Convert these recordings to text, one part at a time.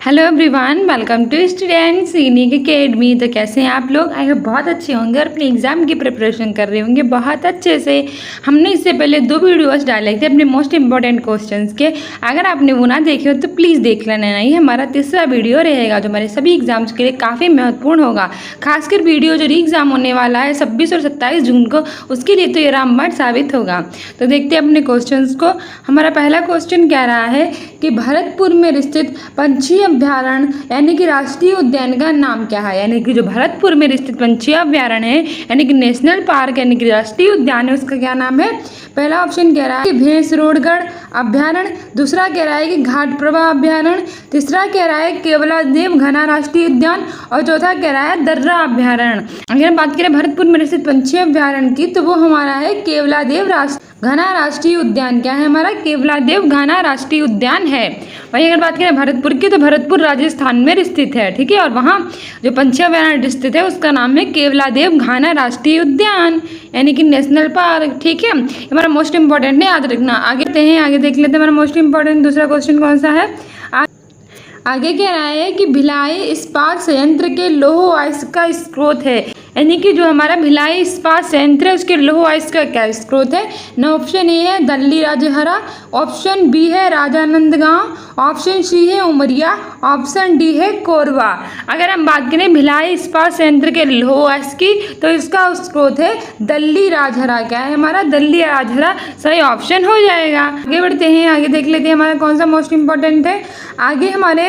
Hello everyone, welcome to students unique academy. तो कैसे हैं आप लोग? आई होप बहुत अच्छे होंगे और अपने एग्जाम की प्रिपरेशन कर रहे होंगे बहुत अच्छे से। हमने इससे पहले 2 वीडियोस डाले थे अपने मोस्ट इंपॉर्टेंट क्वेश्चंस के। अगर आपने वो ना देखे हो तो प्लीज़ देख लेना। ये हमारा तीसरा वीडियो रहेगा जो हमारे सभी एग्जाम्स के लिए काफ़ी महत्वपूर्ण होगा। खासकर वीडियो जो री एग्ज़ाम होने वाला है 26 और 27 जून को, उसके लिए तो ये रामबाण साबित होगा। तो देखते हैं अपने क्वेश्चन को। हमारा पहला क्वेश्चन कह रहा है कि भरतपुर में स्थित पंछी अभ्यारण्य यानी कि राष्ट्रीय उद्यान का नाम क्या है। यानी कि जो भरतपुर में स्थित पंछी अभ्यारण्य है यानी कि नेशनल पार्क यानी कि राष्ट्रीय उद्यान है, उसका क्या नाम है? पहला ऑप्शन कह रहा है कि भैंसरोडगढ़ अभ्यारण्य, दूसरा कह रहा है कि घाटप्रभा अभ्यारण्य, तीसरा कह रहा है केवलादेव घना राष्ट्रीय उद्यान और चौथा कह रहा है दर्रा अभ्यारण्य। अगर हम बात करें भरतपुर में स्थित पंछी अभ्यारण्य की तो वो हमारा है केवलादेव घना राष्ट्रीय उद्यान। क्या है हमारा? केवलादेव घना राष्ट्रीय उद्यान है। वहीं अगर बात करें भरतपुर की तो भरतपुर राजस्थान में स्थित है, ठीक है। और वहाँ जो पंछी अभ्यारण्य स्थित है उसका नाम है केवलादेव घना राष्ट्रीय उद्यान यानी कि नेशनल पार्क, ठीक है। हमारा मोस्ट इंपॉर्टेंट है, याद रखना। आगे देख लेते हैं हमारा मोस्ट इंपॉर्टेंट दूसरा क्वेश्चन कौन सा है। आगे कह रहा है कि भिलाई इस्पात संयंत्र के लौह अयस्क का स्रोत है। यानी कि जो हमारा भिलाई इस्पात संयंत्र है उसके लौह अयस्क का क्या स्रोत है? ना ऑप्शन ए है दल्ली राजहरा, ऑप्शन बी है राजानंदगांव, ऑप्शन सी है उमरिया, ऑप्शन डी है कोरबा। अगर हम बात करें भिलाई इस्पात संयंत्र के लौह अयस्क की तो इसका स्रोत है दल्ली राजहरा। क्या है हमारा? दल्ली राजहरा सही ऑप्शन हो जाएगा। आगे बढ़ते हैं, आगे देख लेते हैं हमारा कौन सा मोस्ट इंपॉर्टेंट है। आगे हमारे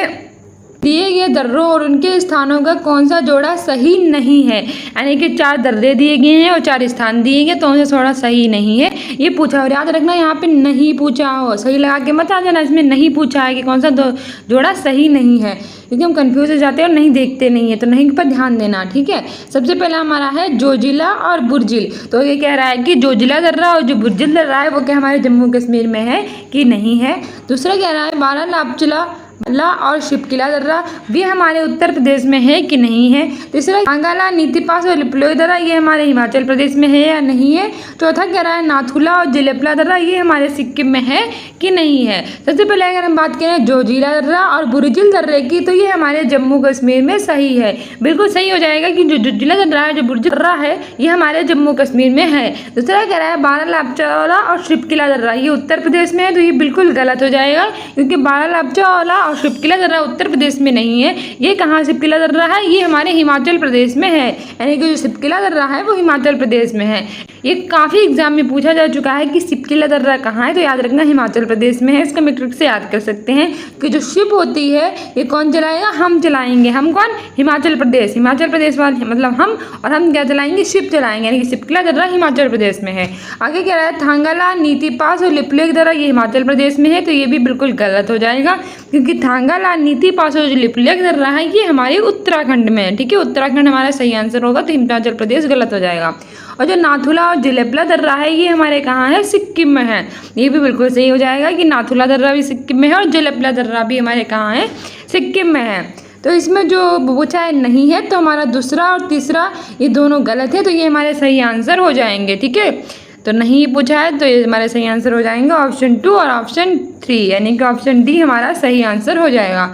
दिए गए दर्रों और उनके स्थानों का कौन सा जोड़ा सही नहीं है। यानी कि 4 दर्रे दिए गए हैं और 4 स्थान दिए गए तो उनसे थोड़ा सही नहीं है ये पूछा। और याद रखना यहाँ पे नहीं पूछा हो, सही लगा के मत आ जाना। इसमें नहीं पूछा है कि कौन सा जोड़ा सही नहीं है, क्योंकि हम कंफ्यूज हो जाते हैं और नहीं देखते नहीं है, तो नहीं पर ध्यान देना, ठीक है। सबसे पहला हमारा है जोजिला और बुर्जिल। तो ये कह रहा है कि जोजिला दर्रा और जो बुर्जिल दर्रा है वो क्या हमारे जम्मू कश्मीर में है कि नहीं है। दूसरा कह रहा है बारालापचला और शिपकिला दर्रा भी हमारे उत्तर प्रदेश में है कि नहीं है। तीसरा कांगाला, नीतिपास और लिपलोई दर्रा ये हमारे हिमाचल प्रदेश में है या नहीं है। चौथा कह रहा है नाथुला और जिलेपला दर्रा ये हमारे सिक्किम में है कि नहीं है। सबसे पहले अगर हम बात करें जोजिला दर्रा और बुर्जिल दर्रे की तो ये हमारे जम्मू कश्मीर में सही है, बिल्कुल सही हो जाएगा कि जो जोजिला दर्रा है, जो बुर्जिल दर्रा है ये हमारे जम्मू कश्मीर में है। दूसरा कह रहा है बारालापचौला और शिपकिला दर्रा ये उत्तर प्रदेश में है, तो ये बिल्कुल गलत हो जाएगा क्योंकि बारालापचौला और शिपकिला दर्रा उत्तर प्रदेश में नहीं है। ये कहाँ शिपकिला दर्रा है? ये हमारे हिमाचल प्रदेश में है। यानी कि जो शिपकिला दर्रा है वो हिमाचल प्रदेश में है। ये काफ़ी एग्जाम में पूछा जा चुका है कि शिपकिला दर्रा कहाँ है, तो याद रखना हिमाचल प्रदेश में है। इसका हम ट्रिक से याद कर सकते हैं कि जो शिप होती है ये कौन चलाएगा? हम चलाएंगे। हम कौन? हिमाचल प्रदेश। हिमाचल प्रदेश वाले मतलब हम, और हम क्या चलाएंगे? शिप चलाएंगे। यानी कि शिपकिला दर्रा हिमाचल प्रदेश में है। आगे कह रहा है थांगाला, नीतिपास और लिपलेख दर्रा ये हिमाचल प्रदेश में है, तो ये भी बिल्कुल गलत हो जाएगा क्योंकि थांगाला, नीतिपास और जो लिपलेख दर्रा है ये हमारे उत्तराखंड में है, ठीक है। उत्तराखंड हमारा सही आंसर होगा, तो हिमाचल प्रदेश गलत हो जाएगा। और जो नाथुला और जिलेपला दर्रा है ये हमारे कहाँ है? सिक्किम में है। ये भी बिल्कुल सही हो जाएगा कि नाथुला दर्रा भी सिक्किम में है और जिलेपला दर्रा भी हमारे कहाँ है? सिक्किम में है। तो इसमें जो पूछा है नहीं है, तो हमारा दूसरा और तीसरा ये दोनों गलत है, तो ये हमारे सही आंसर हो जाएंगे, ठीक है। तो नहीं पूछा है तो ये हमारे सही आंसर हो जाएंगे ऑप्शन 2 और ऑप्शन 3, यानी कि ऑप्शन डी हमारा सही आंसर हो जाएगा।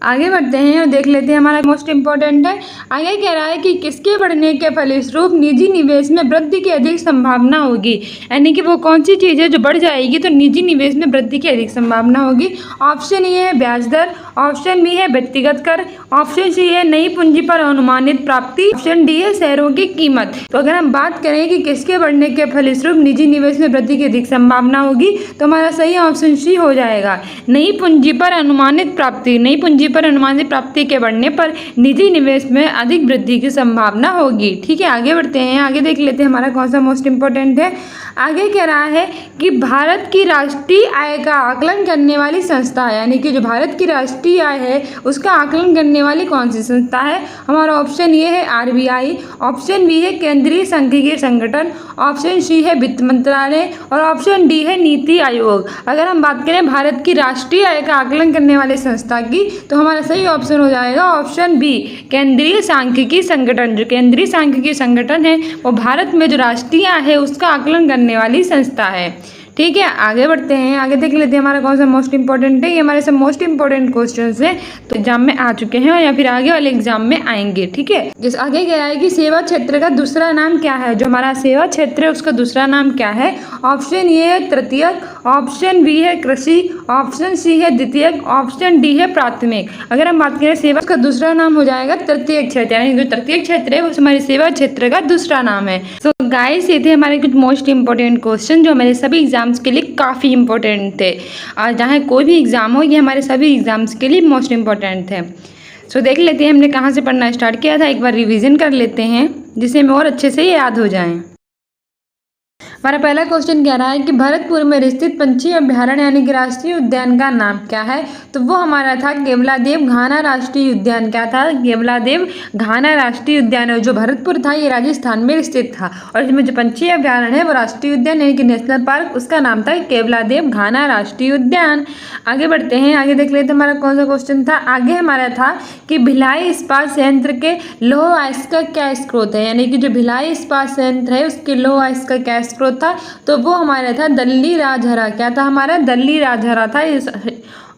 आगे बढ़ते हैं और देख लेते हैं हमारा मोस्ट इंपॉर्टेंट है। आगे कह रहा है कि किसके बढ़ने के फलस्वरूप निजी निवेश में वृद्धि की अधिक संभावना होगी। यानी कि वो कौन सी चीज़ है जो बढ़ जाएगी तो निजी निवेश में वृद्धि की अधिक संभावना होगी। ऑप्शन ए है ब्याज दर, ऑप्शन बी है व्यक्तिगत कर, ऑप्शन सी है नई पूंजी पर अनुमानित प्राप्ति, ऑप्शन डी है शेयरों की कीमत। तो अगर हम बात करें कि किसके बढ़ने के फलस्वरूप निजी निवेश में वृद्धि की अधिक संभावना होगी तो हमारा सही ऑप्शन सी हो जाएगा, नई पूंजी पर अनुमानित प्राप्ति। नई पूंजी पर अनुमानित प्राप्ति के बढ़ने पर निजी निवेश में अधिक वृद्धि की संभावना होगी, ठीक है। आगे बढ़ते हैं, आगे देख लेते हैं हमारा कौन सा मोस्ट इंपॉर्टेंट है। आगे कह रहा है कि भारत की राष्ट्रीय आय का आकलन करने वाली संस्था है। यानी कि जो भारत की राष्ट्रीय आय है उसका आकलन करने वाली कौन सी संस्था है? हमारा ऑप्शन ये है RBI, ऑप्शन बी है केंद्रीय सांख्यिकी संगठन, ऑप्शन सी है वित्त मंत्रालय और ऑप्शन डी है नीति आयोग। अगर हम बात करें भारत की राष्ट्रीय आय का आकलन करने वाले संस्था की तो हमारा सही ऑप्शन हो जाएगा ऑप्शन बी, केंद्रीय सांख्यिकी संगठन। जो केंद्रीय सांख्यिकी संगठन है वो भारत में जो राष्ट्रीय आय है उसका आकलन करने वाली संस्था है, ठीक है, आगे बढ़ते हैं, आगे देख लेते हैं हमारा कौन सा मोस्ट इंपॉर्टेंट है। ये हमारे सब मोस्ट इंपॉर्टेंट क्वेश्चन है, तो एग्जाम में आ चुके हैं या फिर आगे वाले एग्जाम में आएंगे। ठीक है, जिस आगे क्या है कि सेवा क्षेत्र का दूसरा नाम क्या है। जो हमारा सेवा क्षेत्र है उसका दूसरा नाम क्या है। ऑप्शन ए है तृतीयक, ऑप्शन बी है कृषि, ऑप्शन सी है द्वितीयक, ऑप्शन डी है प्राथमिक। अगर हम बात करें सेवा का दूसरा नाम हो जाएगा तृतीयक क्षेत्र, यानी जो तृतीयक क्षेत्र है वो हमारे सेवा क्षेत्र का दूसरा नाम है। तो गाइस ये थे हमारे कुछ मोस्ट इंपॉर्टेंट क्वेश्चन जो हमारे सभी एग्जाम्स के लिए काफ़ी इंपॉर्टेंट थे, और चाहे कोई भी एग्जाम हो ये हमारे सभी एग्जाम्स के लिए मोस्ट इंपॉर्टेंट थे। सो देख लेते हैं हमने कहाँ से पढ़ना स्टार्ट किया था, एक बार रिवीजन कर लेते हैं जिससे हमें और अच्छे से याद हो जाए। हमारा पहला क्वेश्चन कह रहा है कि भरतपुर में स्थित पंछी अभ्यारण्य यानी कि राष्ट्रीय उद्यान का नाम क्या है। तो वो हमारा था केवलादेव घाना राष्ट्रीय उद्यान। क्या था, केवलादेव घाना राष्ट्रीय उद्यान, जो भरतपुर था ये राजस्थान में स्थित था, और इसमें जो पंछी अभ्यारण्य है वो राष्ट्रीय उद्यान यानी कि नेशनल पार्क, उसका नाम था केवलादेव घाना राष्ट्रीय उद्यान। आगे बढ़ते हैं, आगे देख लेते हैं हमारा कौन सा क्वेश्चन था। आगे हमारा था कि भिलाई इस्पात संयंत्र के लौह अयस्क का क्या स्रोत है, यानी कि जो भिलाई इस्पात संयंत्र है उसके लौह अयस्क का क्या स्रोत था। तो वो हमारा था दल्ली राजहरा। क्या था हमारा, दल्ली राजहरा था।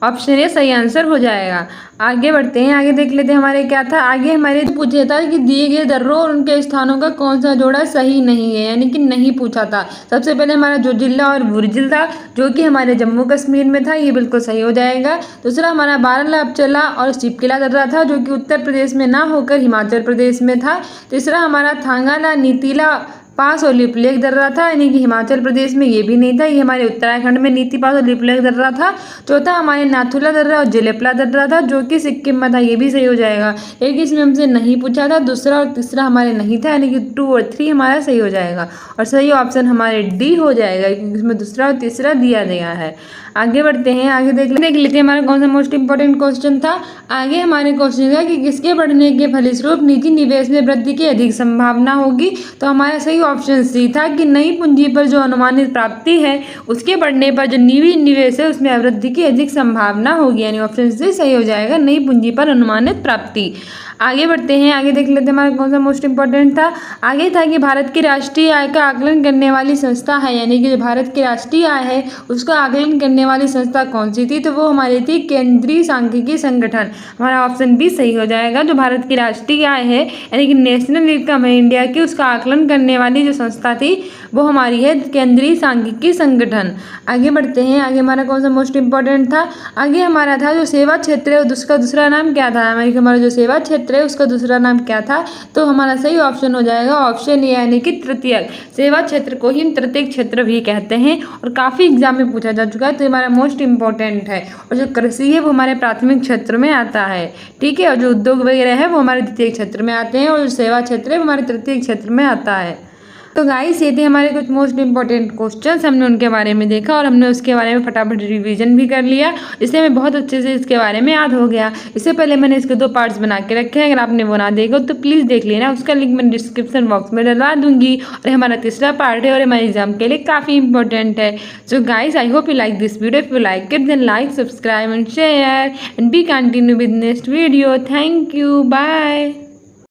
ऑप्शन ए सही आंसर हो जाएगा। आगे बढ़ते हैं, आगे देख लेते हैं हमारे क्या था। आगे हमारे पूछा था कि दिए गए दर्रों और उनके स्थानों का कौन सा जोड़ा सही नहीं है, यानी कि नहीं पूछा था। सबसे पहले हमारा जोजिला और बुर्जिल था जो कि हमारे जम्मू कश्मीर में था, ये बिल्कुल सही हो जाएगा। दूसरा हमारा बारला अपचला और शिपकिला दर्रा था जो कि उत्तर प्रदेश में ना होकर हिमाचल प्रदेश में था। तीसरा हमारा थांगाला नीतीला पास और लिपलेख दर्रा था, यानी कि हिमाचल प्रदेश में ये भी नहीं था, ये हमारे उत्तराखंड में नीति पास और लिपलेख दर्रा था। चौथा हमारे नाथुला दर्रा और जिलेपला दर्रा था जो कि सिक्किम में था, ये भी सही हो जाएगा। एक इसमें हमसे नहीं पूछा था, दूसरा और तीसरा हमारे नहीं था, यानी कि 2 और 3 हमारा सही हो जाएगा, और सही ऑप्शन हमारे डी हो जाएगा क्योंकि इसमें दूसरा और तीसरा दिया गया है। आगे बढ़ते हैं, आगे देख लेते हैं हमारा कौन सा मोस्ट इंपॉर्टेंट क्वेश्चन था। आगे हमारे क्वेश्चन था कि किसके बढ़ने के फलस्वरूप निजी निवेश में वृद्धि की अधिक संभावना होगी। तो हमारा सही ऑप्शन सी था कि नई पूंजी पर जो अनुमानित प्राप्ति है उसके बढ़ने पर जो निजी निवेश है उसमें वृद्धि की अधिक संभावना होगी, यानी ऑप्शन सी सही हो जाएगा, नई पूंजी पर अनुमानित प्राप्ति। आगे बढ़ते हैं, आगे देख लेते हैं हमारा कौन सा मोस्ट इंपॉर्टेंट था। आगे था कि भारत की राष्ट्रीय आय का आकलन करने वाली संस्था है, यानी कि जो भारत की राष्ट्रीय आय है उसका आकलन करने वाली संस्था कौन सी थी। तो वो हमारी थी केंद्रीय सांख्यिकी संगठन। हमारा ऑप्शन बी सही हो जाएगा। जो भारत की राष्ट्रीय आय है यानी कि नेशनल इनकम है इंडिया की, उसका आकलन करने वाली जो संस्था थी वो हमारी है केंद्रीय सांख्यिकी संगठन। आगे बढ़ते हैं, आगे हमारा कौन सा मोस्ट इंपॉर्टेंट था। आगे हमारा था जो सेवा क्षेत्र है उसका दूसरा नाम क्या था। हमारा जो सेवा क्षेत्र है उसका दूसरा नाम क्या था। तो हमारा सही ऑप्शन हो जाएगा ऑप्शन ए यानी कि तृतीयक। सेवा क्षेत्र को ही हम तृतीयक क्षेत्र भी कहते हैं और काफ़ी एग्जाम में पूछा जा चुका है, तो हमारा मोस्ट इंपॉर्टेंट है। और जो कृषि है वो हमारे प्राथमिक क्षेत्र में आता है, ठीक है, और जो उद्योग वगैरह है वो हमारे द्वितीय क्षेत्र में आते हैं, और जो सेवा क्षेत्र है वो हमारे तृतीय क्षेत्र में आता है। तो गाइस ये थे हमारे कुछ मोस्ट इंपॉर्टेंट क्वेश्चंस, हमने उनके बारे में देखा और हमने उसके बारे में फटाफट रिवीजन भी कर लिया, इससे हमें बहुत अच्छे से इसके बारे में याद हो गया। इससे पहले मैंने इसके 2 पार्ट्स बना के रखे हैं, अगर आपने वो ना देखो तो प्लीज़ देख लेना, उसका लिंक मैं डिस्क्रिप्शन बॉक्स में डलवा दूंगी। और हमारा तीसरा पार्ट है और हमारे एग्जाम के लिए काफ़ी इंपॉर्टेंट है। So guys I hope you like this video. If you like it then like, subscribe and share and be continue with next video. Thank you, bye.